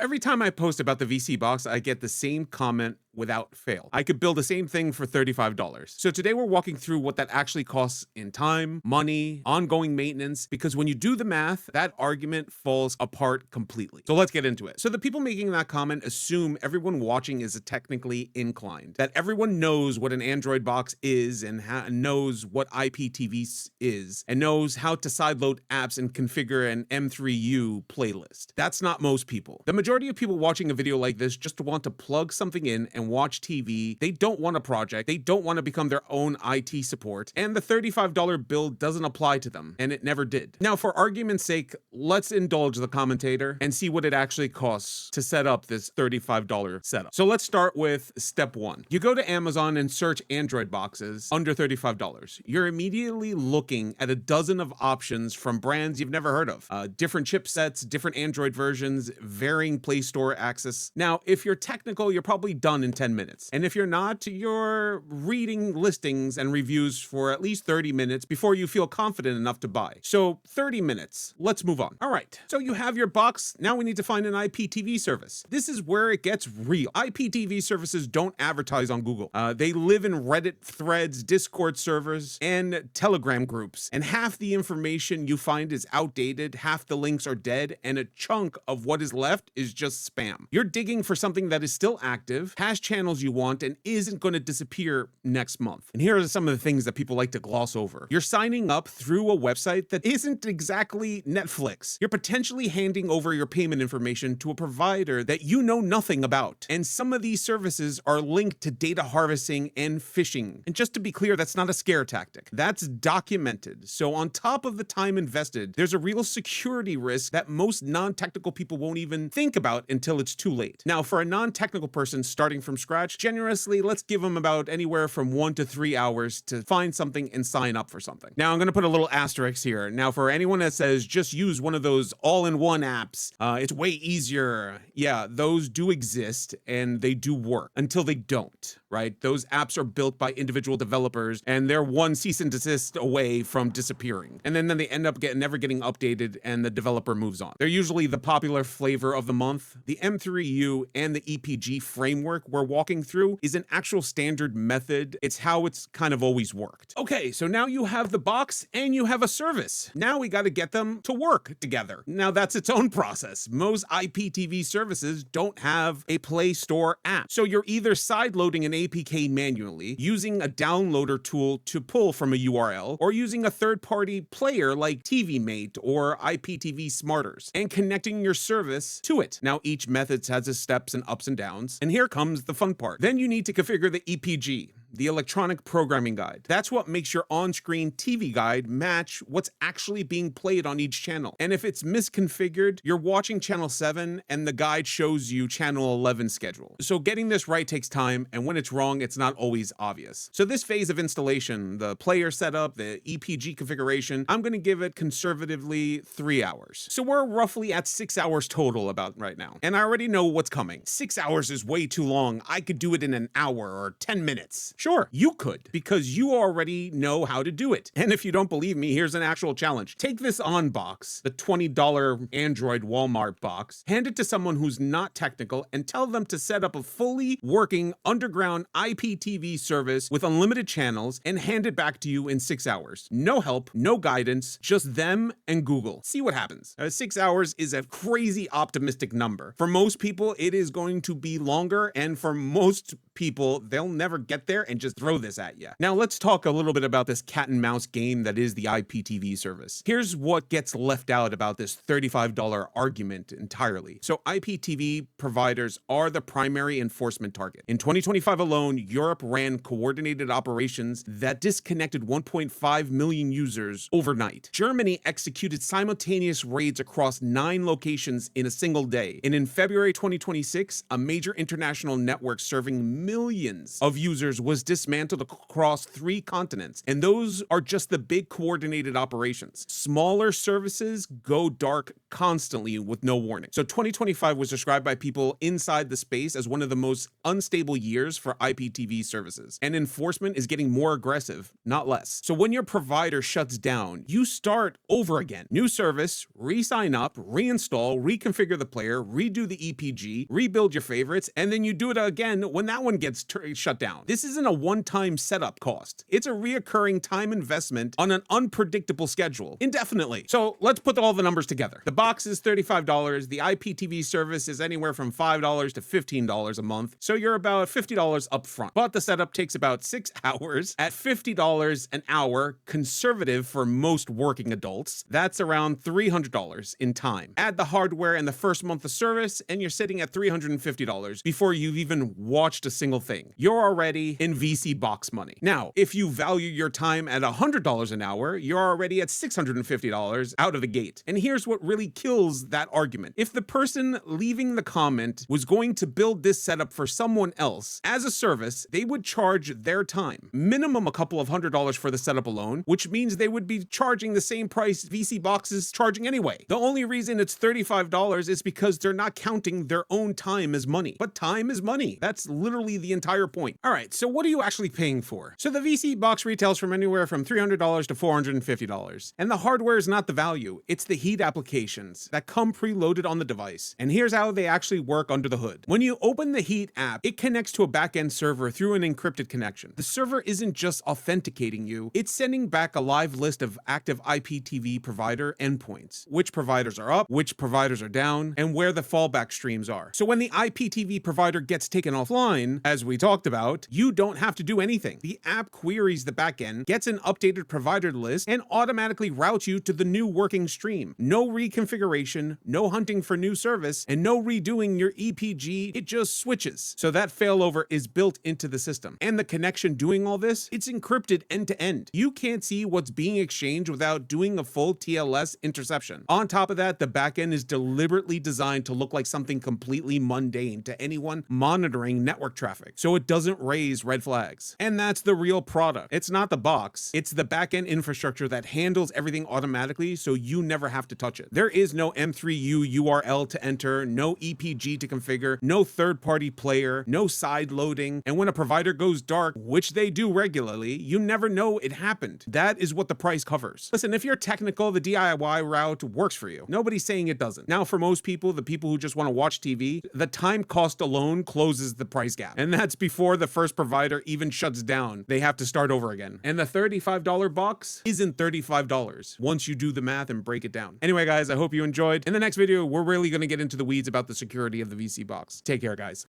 Every time I post about the vSeeBox, I get the same comment without fail. I could build the same thing for $35. So today we're walking through what that actually costs in time, money, ongoing maintenance, because when you do the math, that argument falls apart completely. So let's get into it. So the people making that comment assume everyone watching is technically inclined, that everyone knows what an Android box is and knows what IPTV is, and knows how to sideload apps and configure an M3U playlist. That's not most people. The majority of people watching a video like this just want to plug something in and watch TV. They don't want a project. They don't want to become their own IT support. And the $35 bill doesn't apply to them, and it never did. Now, for argument's sake, let's indulge the commentator and see what it actually costs to set up this $35 setup. So let's start with step one. You go to Amazon and search Android boxes under $35. You're immediately looking at a dozen of options from brands you've never heard of. Different chipsets, different Android versions, varying Play Store access. Now, if you're technical, you're probably done in 10 minutes. And if you're not, you're reading listings and reviews for at least 30 minutes before you feel confident enough to buy. So 30 minutes. Let's move on. All right. So you have your box. Now we need to find an IPTV service. This is where it gets real. IPTV services don't advertise on Google. They live in Reddit threads, Discord servers, and Telegram groups. And half the information you find is outdated, half the links are dead, and a chunk of what is left is just spam. You're digging for something that is still active, has channels you want, and isn't going to disappear next month. And here are some of the things that people like to gloss over. You're signing up through a website that isn't exactly Netflix. You're potentially handing over your payment information to a provider that you know nothing about. And some of these services are linked to data harvesting and phishing. And just to be clear, that's not a scare tactic. That's documented. So on top of the time invested, there's a real security risk that most non-technical people won't even think about until it's too late. Now, for a non-technical person starting from scratch, generously, let's give them about anywhere from 1 to 3 hours to find something and sign up for something. Now, I'm going to put a little asterisk here. Now, for anyone that says just use one of those all-in-one apps, it's way easier. Yeah, those do exist and they do work until they don't, right? Those apps are built by individual developers and they're one cease and desist away from disappearing. And then they end up never getting updated and the developer moves on. They're usually the popular flavor of the month. The M3U and the EPG framework we're walking through is an actual standard method. It's how it's kind of always worked. Okay, so now you have the box and you have a service. Now we got to get them to work together. Now that's its own process. Most IPTV services don't have a Play Store app. So you're either sideloading an APK manually, using a downloader tool to pull from a URL, or using a third-party player like TVMate or IPTV Smarters, and connecting your service to it. Now each method has its steps and ups and downs, and here comes the fun part. Then you need to configure the EPG, the electronic programming guide. That's what makes your on-screen TV guide match what's actually being played on each channel. And if it's misconfigured, you're watching channel 7 and the guide shows you channel 11 schedule. So getting this right takes time, and when it's wrong, it's not always obvious. So this phase of installation, the player setup, the EPG configuration, I'm going to give it conservatively 3 hours. So we're roughly at 6 hours total about right now. And I already know what's coming. 6 hours is way too long. I could do it in an hour or 10 minutes. Sure, you could, because you already know how to do it. And if you don't believe me, here's an actual challenge. Take this on box, the $20 Android Walmart box, hand it to someone who's not technical, and tell them to set up a fully working underground IPTV service with unlimited channels and hand it back to you in 6 hours. No help, no guidance, just them and Google. See what happens. 6 hours is a crazy optimistic number. For most people, it is going to be longer, and for most people, they'll never get there and just throw this at you. Now let's talk a little bit about this cat and mouse game that is the IPTV service. Here's what gets left out about this $35 argument entirely. So IPTV providers are the primary enforcement target. In 2025 alone, Europe ran coordinated operations that disconnected 1.5 million users overnight. Germany executed simultaneous raids across 9 locations in a single day. And in February 2026, a major international network serving millions of users was dismantled across 3 continents. And those are just the big coordinated operations. Smaller services go dark constantly with no warning. So 2025 was described by people inside the space as one of the most unstable years for IPTV services. And enforcement is getting more aggressive, not less. So when your provider shuts down, you start over again. New service, re-sign up, reinstall, reconfigure the player, redo the EPG, rebuild your favorites, and then you do it again when that one gets shut down. This isn't a one-time setup cost. It's a reoccurring time investment on an unpredictable schedule, indefinitely. So let's put all the numbers together. The box is $35. The IPTV service is anywhere from $5 to $15 a month. So you're about $50 up front. But the setup takes about 6 hours at $50 an hour, conservative for most working adults. That's around $300 in time. Add the hardware and the first month of service, and you're sitting at $350 before you've even watched a single thing. You're already in vSeeBox money. Now, if you value your time at $100 an hour, you're already at $650 out of the gate. And here's what really kills that argument. If the person leaving the comment was going to build this setup for someone else as a service, they would charge their time. Minimum a couple of $100 for the setup alone, which means they would be charging the same price vSeeBox is charging anyway. The only reason it's $35 is because they're not counting their own time as money. But time is money. That's literally the entire point. All right, so what are you actually paying for? So the vSeeBox retails from anywhere from $300 to $450. And the hardware is not the value. It's the heat applications that come preloaded on the device. And here's how they actually work under the hood. When you open the Heat app, it connects to a backend server through an encrypted connection. The server isn't just authenticating you, it's sending back a live list of active IPTV provider endpoints, which providers are up, which providers are down, and where the fallback streams are. So when the IPTV provider gets taken offline, as we talked about, you don't have to do anything. The app queries the backend, gets an updated provider list, and automatically routes you to the new working stream. No reconfiguration, no hunting for new service, and no redoing your EPG. It just switches. So that failover is built into the system. And the connection doing all this, it's encrypted end to end. You can't see what's being exchanged without doing a full TLS interception. On top of that, the backend is deliberately designed to look like something completely mundane to anyone monitoring network traffic, so it doesn't raise red flags. And that's the real product. It's not the box. It's the backend infrastructure that handles everything automatically so you never have to touch it. There is no M3U URL to enter, no EPG to configure, no third-party player, no side loading, and when a provider goes dark, which they do regularly, you never know it happened. That is what the price covers. Listen, if you're technical, the DIY route works for you. Nobody's saying it doesn't. Now, for most people, the people who just want to watch TV, the time cost alone closes the price gap. And that's before the first provider even shuts down. They have to start over again. And the $35 box isn't $35 once you do the math and break it down. Anyway, guys, I hope you enjoyed. In the next video, we're really going to get into the weeds about the security of the vSeeBox. Take care, guys.